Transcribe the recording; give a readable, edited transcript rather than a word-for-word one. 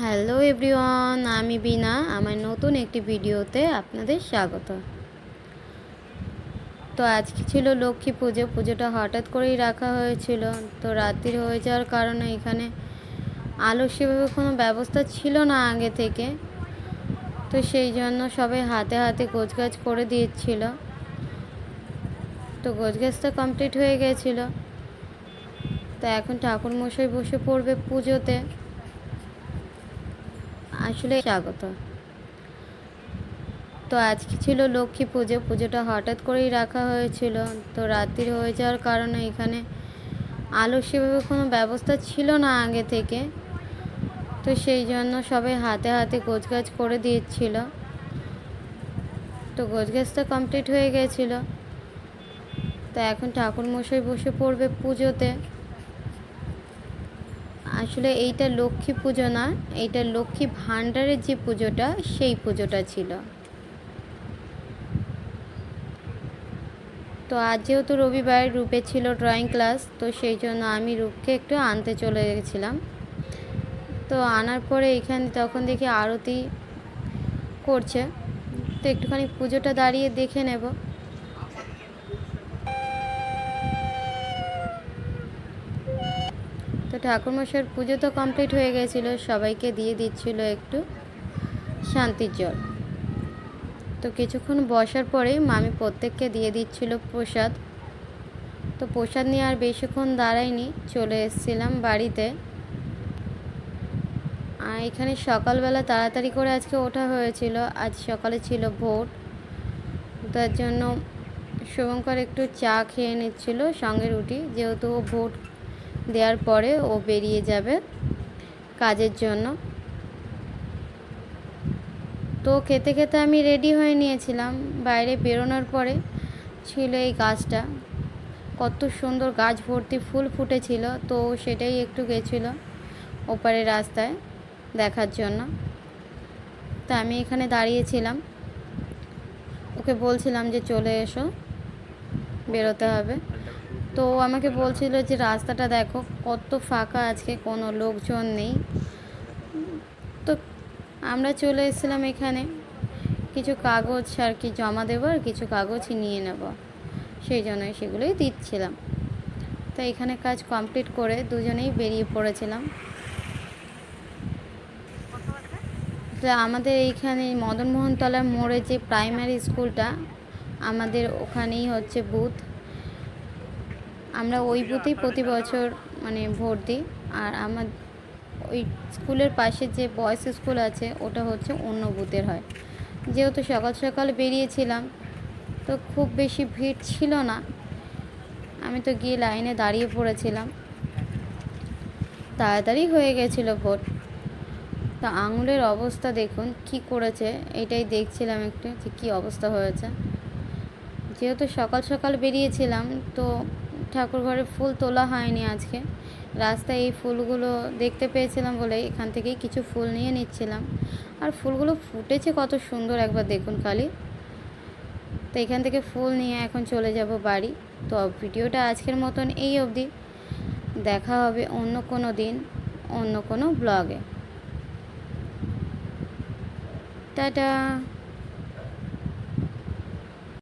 Hello everyone, আমি বিনা। আমার নতুন একটি ভিডিওতে আপনাদের স্বাগত। তো আজকে ছিল লক্ষ্মী পুজো। পুজোটা হঠাৎ করেই রাখা হয়েছিল। তো রাত্রির হয়ে যাওয়ার কারণে এখানে আলোর সেভাবে কোনো ব্যবস্থা ছিল না আগে থেকে। তো সেই জন্য সবাই হাতে হাতে গোছগাছ করে দিয়েছিল। তো গোছগাছটা কমপ্লিট হয়ে গেছিলো। তো এখন ঠাকুরমশাই বসে পড়বে পুজোতে। আসলে স্বাগত। তো আজকে ছিল লক্ষ্মী পুজো। পুজোটা হঠাৎ করেই রাখা হয়েছিল। তো রাত্রির হয়ে যাওয়ার কারণে এখানে আলোর সেভাবে কোনো ব্যবস্থা ছিল না আগে থেকে। তো সেই জন্য সবাই হাতে হাতে গোছগাছ করে দিয়েছিল। তো গোছগাছটা কমপ্লিট হয়ে গেছিলো। তো এখন ঠাকুরমশাই বসে পড়বে পুজোতে। আসলে এইটা লক্ষ্মী পুজো না, এইটা লক্ষ্মী ভাণ্ডারের যে পুজোটা, সেই পুজোটা ছিল। তো আজ যেহেতু রবিবার, রূপে ছিল ড্রয়িং ক্লাস, তো সেই জন্য আমি রূপকে একটু আনতে চলে গেছিলাম। তো আনার পরে এখানে তখন দেখি আরতি করছে। তো একটুখানি পুজোটা দাঁড়িয়ে দেখে নেব। তো ঠাকুরমশাইয়ের পুজো তো কমপ্লিট হয়ে গেছিলো। সবাইকে দিয়ে দিচ্ছিল একটু শান্তির জল। তো কিছুক্ষণ বসার পরেই মামি প্রত্যেককে দিয়ে দিচ্ছিল প্রসাদ। তো প্রসাদ নিয়ে আর বেশিক্ষণ দাঁড়াইনি, চলে এসেছিলাম বাড়িতে। আর এখানে সকালবেলা তাড়াতাড়ি করে আজকে ওঠা হয়েছিল। আজ সকালে ছিল ভোট, তার জন্য শুভঙ্কর একটু চা খেয়ে নিচ্ছিল সঙ্গে রুটি, যেহেতু ও ভোট দেওয়ার পরে ও বেরিয়ে যাবে কাজের জন্য। তো খেতে খেতে আমি রেডি হয়ে নিয়েছিলাম। বাইরে বেরোনোর পরে ছিল এই গাছটা, কত সুন্দর গাছ ভর্তি ফুল ফুটেছিল। তো সেটাই একটু গেছিলো ওপারে রাস্তায় দেখার জন্য। তা আমি এখানে দাঁড়িয়েছিলাম, ওকে বলছিলাম যে চলে এসো, বেরোতে হবে। তো ও আমাকে বলছিল যে রাস্তাটা দেখো কত ফাঁকা, আজকে কোনো লোকজন নেই। তো আমরা চলে এসেছিলাম এখানে কিছু কাগজ আর কি জমা দেবো, আর কিছু কাগজ নিয়ে নেব, সেই জন্যই সেগুলোই দিচ্ছিলাম। তো এখানে কাজ কমপ্লিট করে দুজনেই বেরিয়ে পড়েছিলাম। তো আমাদের এইখানে মদনমোহনতলার মোড়ে যে প্রাইমারি স্কুলটা, আমাদের ওখানেই হচ্ছে বুথ। আমরা ওই বুথেই প্রতি বছর ভোট দিই। আর আমার ওই স্কুলের পাশে যে বয়েজ স্কুল আছে, ওটা হচ্ছে অন্য বুথের হয়। যেহেতু সকাল সকাল বেরিয়েছিলাম, তো খুব বেশি ভিড় ছিল না। আমি তো গিয়ে লাইনে দাঁড়িয়ে পড়েছিলাম, তাড়াতাড়ি হয়ে গেছিলো ভোট। তা আঙুলের অবস্থা দেখুন কি করেছে, এটাই দেখছিলাম একটু যে কী অবস্থা হয়েছে। যেহেতু সকাল সকাল বেরিয়েছিলাম, তো ঠাকুর ঘরে ফুল তোলা হয়নি আজকে। রাস্তায় এই ফুলগুলো দেখতে পেয়েছিলাম বলে এখান থেকেই কিছু ফুল নিয়ে নিচ্ছিলাম। আর ফুলগুলো ফুটেছে কত সুন্দর, একবার দেখুন খালি। তো এখান থেকে ফুল নিয়ে এখন চলে যাব বাড়ি। তো ভিডিওটা আজকের মতন এই অবধি। দেখা হবে অন্য কোনো দিন, অন্য কোনো ব্লগে। টাটা।